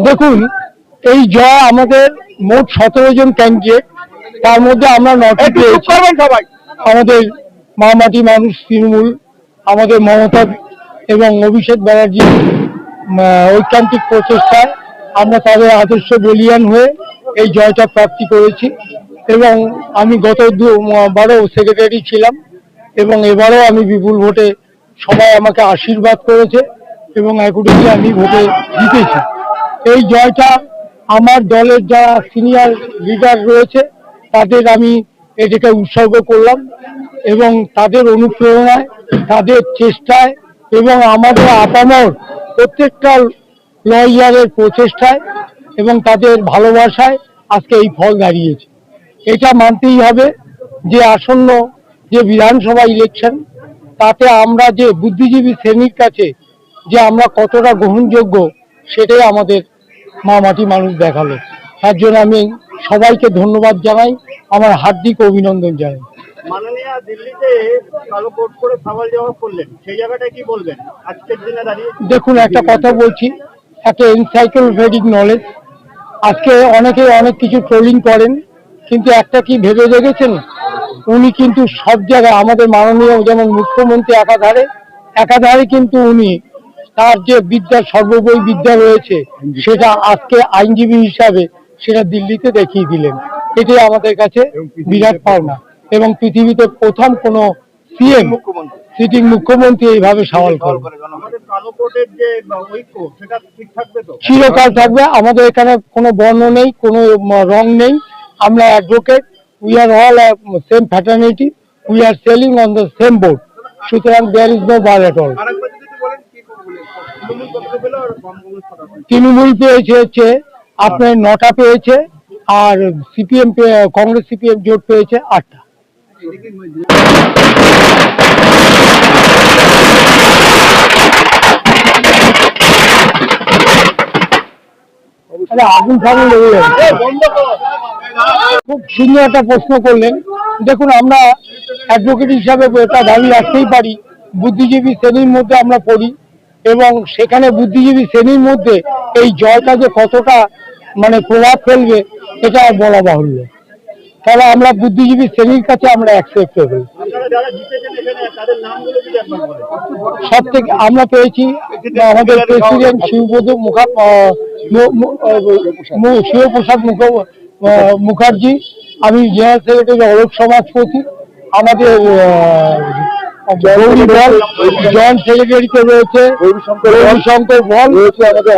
দেখুন, এই জয় আমাদের মোট 17 জন ক্যান্ডিডেট, তার মধ্যে আমরা 9টি পেয়েছি। আমাদের মা মাটি মানুষ তৃণমূল, আমাদের মমতা এবং অভিষেক ব্যানার্জি ঐকান্তিক প্রচেষ্টায় আমরা তাদের আদর্শ বলিয়ান হয়ে এই জয়টা প্রাপ্তি করেছি। এবং আমি গত 2বারও সেক্রেটারি ছিলাম এবং এবারও আমি বিপুল ভোটে সবাই আমাকে আশীর্বাদ করেছে এবং একদিকে আমি ভোটে জিতেছি। এই জয়টা আমার দলের যারা সিনিয়র লিডার রয়েছে তাদের আমি এটাকে উৎসর্গ করলাম এবং তাদের অনুপ্রেরণায়, তাদের চেষ্টায় এবং আমাদের আপামর প্রত্যেকটা লয়ারের প্রচেষ্টায় এবং তাদের ভালোবাসায় আজকে এই ফল দাঁড়িয়েছে। এটা মানতেই হবে যে আসন্ন যে বিধানসভা ইলেকশন, তাতে আমরা যে বুদ্ধিজীবী শ্রেণীর কাছে যে আমরা কতটা গ্রহণযোগ্য সেটাই আমাদের মা মাটি মানুষ দেখালো। তার জন্য আমি সবাইকে ধন্যবাদ জানাই, আমার হার্দিক অভিনন্দন জানাই। মাননীয় দিল্লিতে কালো কোট করে সওয়াল জবাব করলেন, সেই জায়গাটা কি বলবেন আজকের দিনে দাঁড়িয়ে? দেখুন, একটা কথা বলছি, একটা এনসাইক্লোপিডিক নলেজ। আজকে অনেকে অনেক কিছু ট্রোলিং করেন, কিন্তু একটা কি ভেবে দেখেছেন, উনি কিন্তু সব জায়গায় আমাদের মাননীয় যেমন মুখ্যমন্ত্রী একাধারে কিন্তু উনি তার যে বিদ্যা, সর্ববই বিদ্যা রয়েছে, সেটা আজকে আইনজীবী হিসাবে সেটা দিল্লিতে দেখিয়ে দিলেন। এটাই আমাদের কাছে বিরাট পাওনা এবং পৃথিবীতে প্রথম কোনো সিএম, সিটিং মুখ্যমন্ত্রী এইভাবে সওয়াল করবে। চিরকাল থাকবে। আমাদের এখানে কোনো বর্ণ নেই, কোনো রং নেই। আমরা advocate, we are all same fraternity, we are sailing on the same board. সুতরাং there is no bar at all. Trinamool পেয়েছে হচ্ছে আপনার 9টা পেয়েছে, আর সিপিএম, কংগ্রেস সিপিএম জোট পেয়েছে 8টা। আগুন ফাগুন লেগে যাবে। খুব সুন্দর একটা প্রশ্ন করলেন। দেখুন, আমরা অ্যাডভোকেট হিসাবে এটা দাবি রাখতেই পারি, বুদ্ধিজীবী শ্রেণীর মধ্যে আমরা পড়ি এবং সেখানে বুদ্ধিজীবী শ্রেণীর মধ্যে এই জয়টা যে কতটা প্রভাব ফেলবে এটা বলা বাহুল্য। তাহলে আমরা বুদ্ধিজীবী শ্রেণীর কাছে আমরা অ্যাকসেপ্টেবল। সব থেকে আমরা পেয়েছি আমাদের প্রেসিডেন্ট শিবপ্রসাদ মুখার্জি, আমি জেনারেল সেক্রেটারি অলোক সমাজপতি, আমাদের জয়েন্ট সেক্রেটারিতে রয়েছে গৌরীশঙ্কর বল রয়েছে, আমাদের